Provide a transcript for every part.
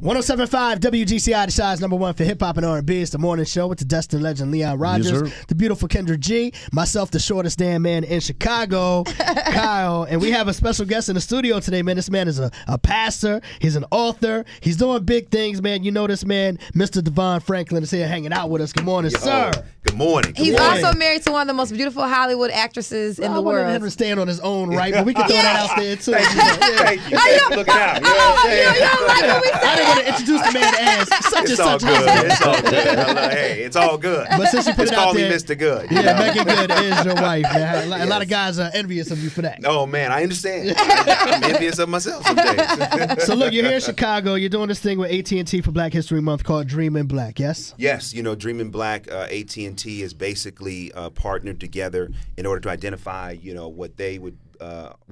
107.5 WGCI, the size #1 for hip hop and R&B. It's the morning show with the Destin legend Leon Rogers, the beautiful Kendra G, myself, the shortest damn man in Chicago, Kyle, and we have a special guest in the studio today, man. This man is a pastor. He's an author. He's doing big things, man. You know this man, Mr. DeVon Franklin, is here hanging out with us. Good morning, sir. Good morning. He's also married to one of the most beautiful Hollywood actresses in the world. I want him to stand on his own right, but we can throw that out there too. Thank you. Looking out. You don't like what we I didn't want to introduce the man as such and such. It's all good. Hey, it's all good. But since you put Just it out call there, me Mr. Good. Yeah, Megan Good is your wife, man. A lot of guys are envious of you for that. Oh, man, I understand. I'm envious of myself some days. So look, you're here in Chicago. You're doing this thing with AT&T for Black History Month called Dream in Black, yes? Yes, you know, Dream in Black, AT&T is basically partnered together in order to identify, you know, what they would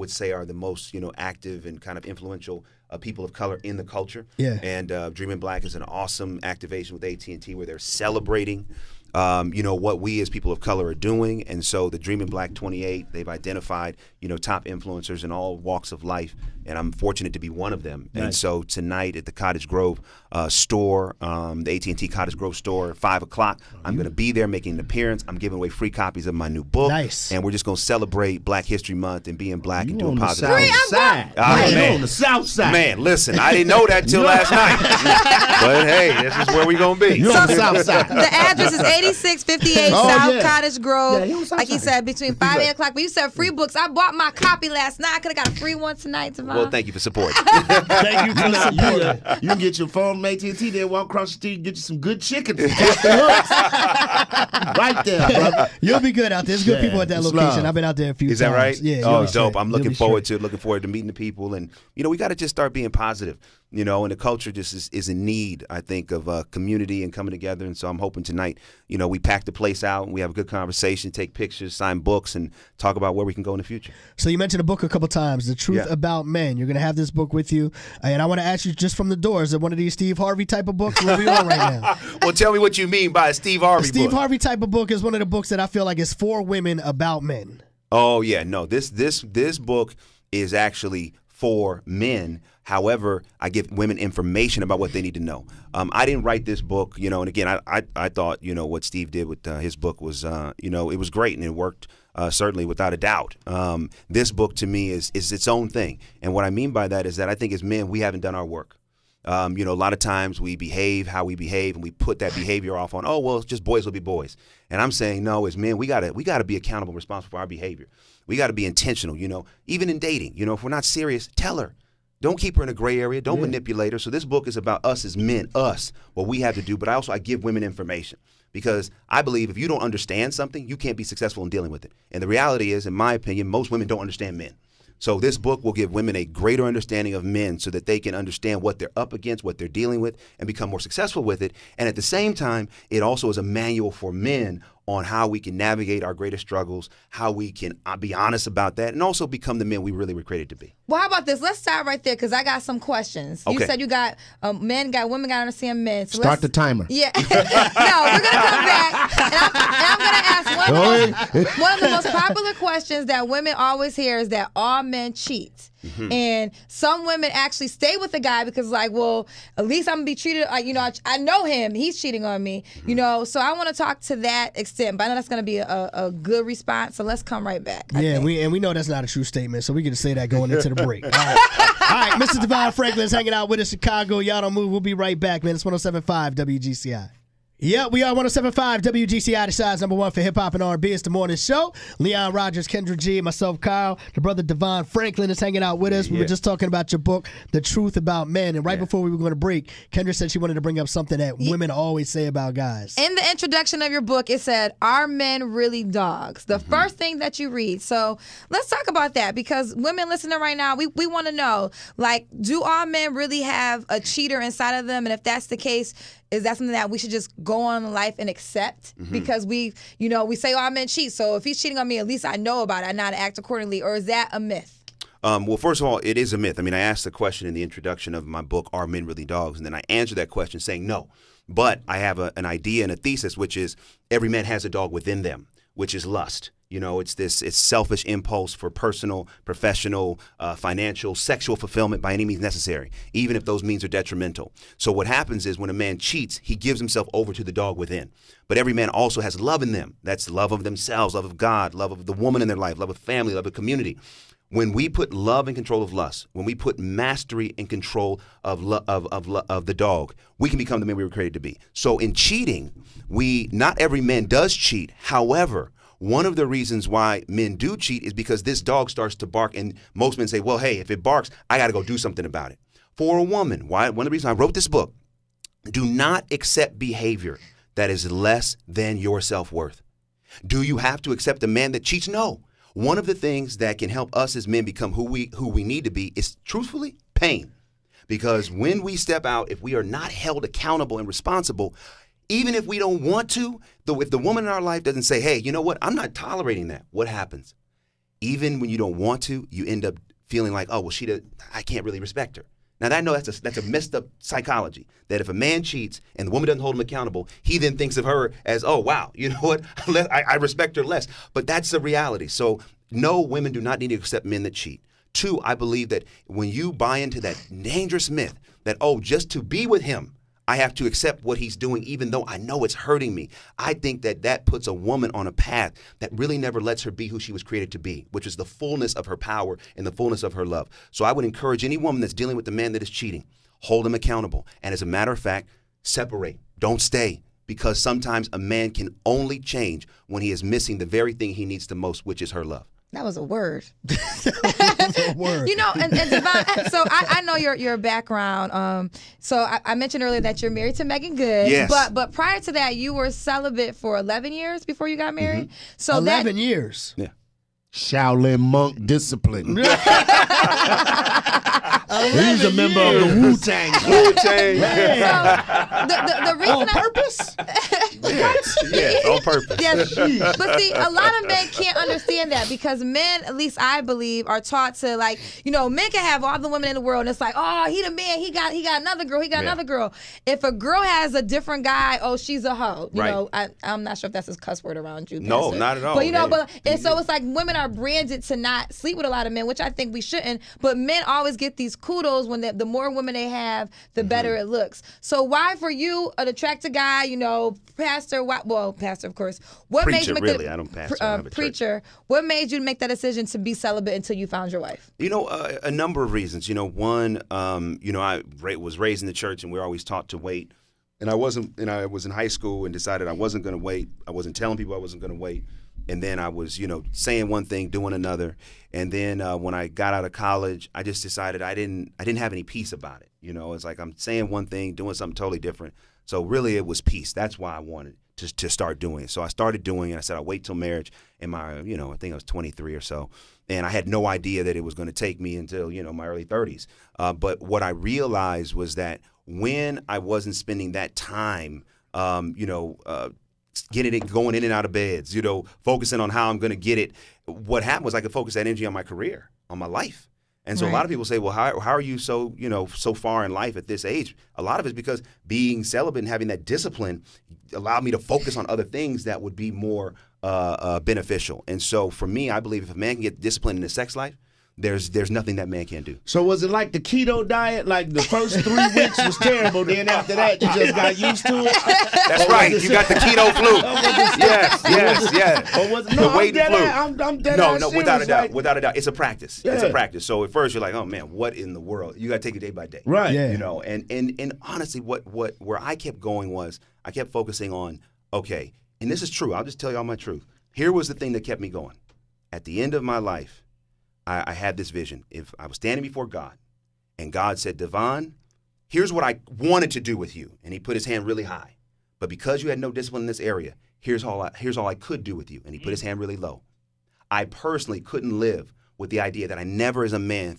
say are the most, you know, active and kind of influential people of color in the culture. Yeah. And Dream in Black is an awesome activation with AT&T where they're celebrating you know, what we as people of color are doing. And so the Dream in Black 28, they've identified, you know, top influencers in all walks of life. And I'm fortunate to be one of them. Nice. And so tonight at the Cottage Grove store, the AT&T Cottage Grove store at 5 o'clock, I'm going to be there making an appearance. I'm giving away free copies of my new book. Nice. And we're just going to celebrate Black History Month and being black and doing positive things. Man, on the south side. Man, listen, I didn't know that till last night. But hey, this is where we're going to be. You're on the south side. The address is 8658 South Cottage Grove. Yeah, like he said, between 5 and 8 o'clock. But you said free books. I bought my copy last night. I could have got a free one tonight, DeVon. Well, thank you for supporting. Thank you for the support. You can get your phone from AT&T, then walk across the street and get you some good chicken. Right there, brother. You'll be good out there. There's good people at that location. I've been out there a few times. Is that right? Yeah. Oh, dope. I'm looking forward to meeting the people. And, you know, we got to just start being positive, you know, and the culture just is in need, I think, of community and coming together. And so I'm hoping tonight, you know, we pack the place out and we have a good conversation, take pictures, sign books, and talk about where we can go in the future. So you mentioned a book a couple times, The Truth About Men. You're going to have this book with you. And I want to ask you just from the door, is it one of these Steve Harvey type of books? Where are we on right now? Well, tell me what you mean by a Steve Harvey book. Steve Harvey type of book is one of the books that I feel like is for women about men. Oh, yeah. No, this book is actually for men. However, I give women information about what they need to know. I didn't write this book, you know, and again, I thought, you know, what Steve did with his book was, you know, it was great and it worked certainly without a doubt. This book to me is its own thing. And what I mean by that is that I think as men, we haven't done our work. You know, a lot of times we behave how we behave and we put that behavior off on, oh, well, it's just boys will be boys. And I'm saying, no, as men, we gotta be accountable and responsible for our behavior. We got to be intentional, you know, even in dating. You know, if we're not serious, tell her. Don't keep her in a gray area. Don't manipulate her. So this book is about us as men, what we have to do. But I give women information because I believe if you don't understand something, you can't be successful in dealing with it. And the reality is, in my opinion, most women don't understand men. So this book will give women a greater understanding of men so that they can understand what they're up against, what they're dealing with, and become more successful with it. And at the same time, it also is a manual for men on how we can navigate our greatest struggles, how we can be honest about that, and also become the men we really were created to be. Well, how about this? Let's start right there because I got some questions. Okay. You said you got women got to understand men. So start the timer. Yeah. No, we're going to come back, and I'm going to ask one of the most popular questions that women always hear is that all men cheat. Mm-hmm. And some women actually stay with the guy because, like, well, at least I'm going to be treated like, you know, I know him. He's cheating on me, you know. So I want to talk to that extent. But I know that's going to be a good response. So let's come right back. Yeah, we know that's not a true statement. So we can say that going into the break. All right, Mr. DeVon Franklin's hanging out with us in Chicago. Y'all don't move. We'll be right back, man. It's 107.5 WGCI. Yeah, we are 107.5 WGCI, the size #1 for hip hop and R&B. It's the morning show. Leon Rogers, Kendra G, myself, Kyle, the brother DeVon Franklin is hanging out with us. We were just talking about your book, The Truth About Men. And right before we were going to break, Kendra said she wanted to bring up something that women always say about guys. In the introduction of your book, it said, "Are men really dogs?" The first thing that you read. So let's talk about that because women listening right now, we want to know, like, do all men really have a cheater inside of them? And if that's the case, is that something that we should just go on in life and accept? Because we say, oh, men cheat. So if he's cheating on me, at least I know about it. I know how to act accordingly. Or is that a myth? Well, first of all, it is a myth. I mean, I asked the question in the introduction of my book, Are Men Really Dogs? And then I answered that question saying no. But I have an idea and a thesis, which is every man has a dog within them, which is lust. It's selfish impulse for personal, professional, financial, sexual fulfillment by any means necessary, even if those means are detrimental. So what happens is when a man cheats, he gives himself over to the dog within. But every man also has love in them. That's love of themselves, love of God, love of the woman in their life, love of family, love of community. When we put love in control of lust, when we put mastery in control of the dog, we can become the man we were created to be. So in cheating, not every man does cheat. However, one of the reasons why men do cheat is because this dog starts to bark, and most men say, well, hey, if it barks, I got to go do something about it. For a woman, one of the reasons I wrote this book, do not accept behavior that is less than your self-worth. Do you have to accept a man that cheats? No. One of the things that can help us as men become who we need to be is, truthfully, pain. Because when we step out, if we are not held accountable and responsible, even if we don't want to, if the woman in our life doesn't say, hey, you know what, I'm not tolerating that, what happens? Even when you don't want to, you end up feeling like, oh, well, I can't really respect her. Now, I know that's a messed up psychology, that if a man cheats and the woman doesn't hold him accountable, he then thinks of her as, oh, wow, you know what, I respect her less. But that's the reality. So, no, women do not need to accept men that cheat. 2, I believe that when you buy into that dangerous myth that, oh, just to be with him, I have to accept what he's doing even though I know it's hurting me. I think that puts a woman on a path that really never lets her be who she was created to be, which is the fullness of her power and the fullness of her love. So I would encourage any woman that's dealing with the man that is cheating, hold him accountable. And as a matter of fact, separate. Don't stay. Because sometimes a man can only change when he is missing the very thing he needs the most, which is her love. That was a word. Word. You know, and DeVon, so I know your background. So I mentioned earlier that you're married to Megan Good. Yes. But prior to that, you were celibate for 11 years before you got married. So 11 years. Yeah. Shaolin monk discipline. He's a member of the Wu-Tang. Wu-Tang. The reason On purpose? Yes, on purpose. Yes. But see, a lot of men can't understand that because men, at least I believe, are taught to like, men can have all the women in the world and it's like, oh, he the man, he got another girl, another girl. If a girl has a different guy, oh, she's a hoe. You know, I'm not sure if that's a cuss word around you. No, Pastor. not at all. But and so it's like women are branded to not sleep with a lot of men, which I think we shouldn't. But men always get these kudos when the more women they have, the better it looks. So why for you, an attractive guy, pastor, pastor of course, what made you make really? I don't pastor. I have a preacher? What made you make that decision to be celibate until you found your wife? A number of reasons. One, I was raised in the church and we're always taught to wait. And I was in high school and decided I wasn't going to wait. I wasn't telling people I wasn't going to wait. And then I was, saying one thing, doing another. And then when I got out of college, I just decided I didn't have any peace about it. It's like I'm saying one thing, doing something totally different. So really it was peace. That's why I wanted to start doing it. So I started doing it. I said I'll wait till marriage. And I think I was 23 or so. And I had no idea that it was going to take me until, my early 30s. But what I realized was that when I wasn't spending that time, getting it, going in and out of beds, focusing on how I'm going to get it. What happened was I could focus that energy on my career, on my life. And so a lot of people say, well, how are you so far in life at this age? A lot of it's because being celibate and having that discipline allowed me to focus on other things that would be more beneficial. And so for me, I believe if a man can get disciplined in his sex life, there's nothing that man can't do. So was it like the keto diet? Like the first 3 weeks was terrible, then after that you just got used to it? That's right. You got the keto flu. Yes. Or was it, no, I'm dead No, without a doubt. Like, without a doubt. It's a practice. Yeah. It's a practice. So at first you're like, oh man, what in the world? You got to take it day by day. Right. Yeah. And honestly, where I kept going was I kept focusing on, okay, and this is true. I'll just tell you all my truth. Here was the thing that kept me going. At the end of my life, I had this vision. If I was standing before God and God said, DeVon, here's what I wanted to do with you. And he put his hand really high. But because you had no discipline in this area, here's all I could do with you. And he put his hand really low. I personally couldn't live with the idea that I never as a man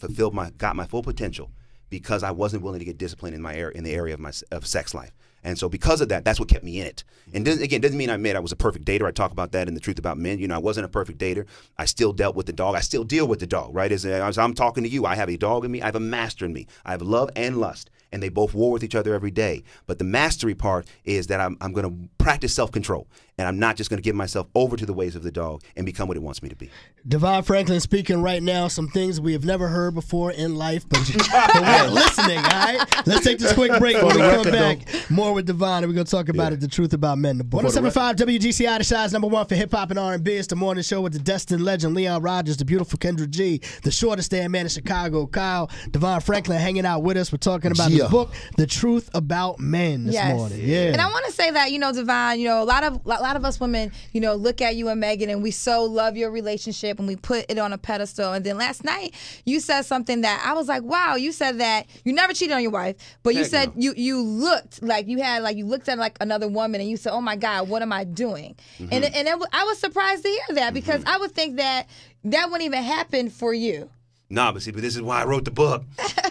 got my full potential because I wasn't willing to get disciplined in the area of sex life. And so because of that, that's what kept me in it. And doesn't mean I was a perfect dater. I talk about that in The Truth About Men. I wasn't a perfect dater. I still dealt with the dog. I still deal with the dog, right? As I'm talking to you, I have a dog in me. I have a master in me. I have love and lust. and they both war with each other every day. But the mastery part is that I'm going to practice self-control, and I'm not just going to give myself over to the ways of the dog and become what it wants me to be. DeVon Franklin speaking right now, some things we have never heard before in life, but we're listening, all right? Let's take this quick break. When we come back, more with DeVon, and we're going to talk about it, the truth about men. 107.5 WGCI, the Shy's #1 for hip-hop and R&B. It's the morning show with the destined legend, Leon Rogers, the beautiful Kendra G, the shortest damn man in Chicago, Kyle. DeVon Franklin hanging out with us. We're talking about his book, The Truth About Men, this morning. Yeah. And I want to say that, DeVon, a lot of us women, look at you and Megan, and we so love your relationship, and we put it on a pedestal. And then last night, you said something that I was like, wow. You said that you never cheated on your wife, but you said you looked like you looked at like another woman, and you said, oh my God, what am I doing? And I was surprised to hear that, because I would think that wouldn't even happen for you. Nah, but this is why I wrote the book.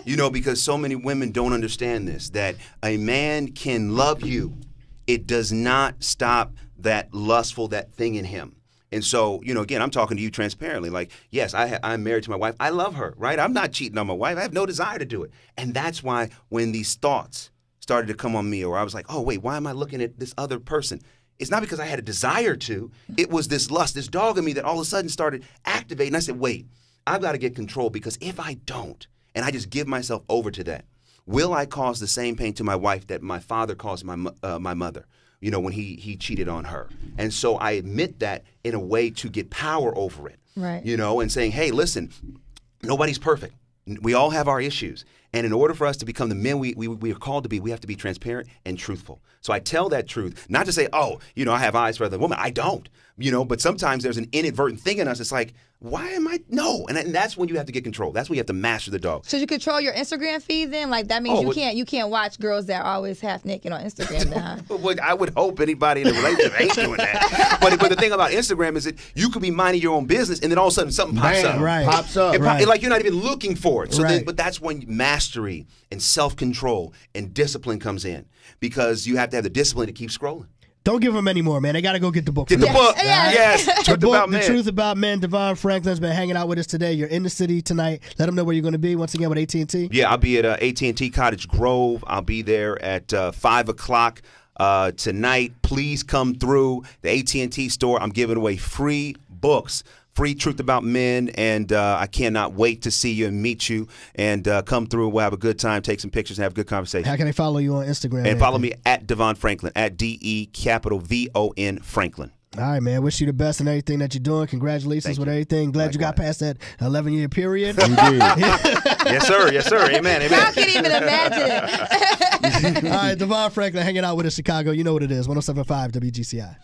Because so many women don't understand this, that a man can love you. It does not stop that lustful, that thing in him. And so, again, I'm talking to you transparently. Like, yes, I'm married to my wife. I love her, right? I'm not cheating on my wife. I have no desire to do it. And that's why when these thoughts started to come on me, or I was like, oh, wait, why am I looking at this other person? It's not because I had a desire to. It was this lust, this dog in me that all of a sudden started activating. I said, wait, I've got to get control, because if I don't, and I just give myself over to that, will I cause the same pain to my wife that my father caused my mother, when he cheated on her? And so I admit that in a way to get power over it, right? And saying, hey, listen, nobody's perfect. We all have our issues. And in order for us to become the men we are called to be, we have to be transparent and truthful. So I tell that truth, not to say, oh, I have eyes for other women. I don't, but sometimes there's an inadvertent thing in us. It's like, why am I? No. And that's when you have to get control. That's when you have to master the dog. Should you control your Instagram feed then? Like, that means you can't watch girls that are always half naked on Instagram now. Well, I would hope anybody in a relationship ain't doing that. But the thing about Instagram is that you could be minding your own business, and then all of a sudden something pops up. Right. Pops up. Like you're not even looking for it. So right. but that's when mastery and self-control and discipline comes in, because you have to have the discipline to keep scrolling. Don't give them any more, man. They got to go get the book. Get the book. Yes. The book, The Truth About Men. DeVon Franklin's been hanging out with us today. You're in the city tonight. Let them know where you're going to be once again with AT&T. Yeah, I'll be at AT&T Cottage Grove. I'll be there at 5 o'clock tonight. Please come through the AT&T store. I'm giving away free books. Free Truth About Men, and I cannot wait to see you and meet you, and come through. We'll have a good time, take some pictures, and have a good conversation. How can they follow you on Instagram? And follow me at DeVon Franklin, at DeVon Franklin. All right, man. Wish you the best in everything that you're doing. Congratulations with everything. Glad you got past that 11-year period. You did. Yes, sir. Yes, sir. Amen. Amen. I can't even imagine it. All right, DeVon Franklin hanging out with us, Chicago. You know what it is. 107.5 WGCI.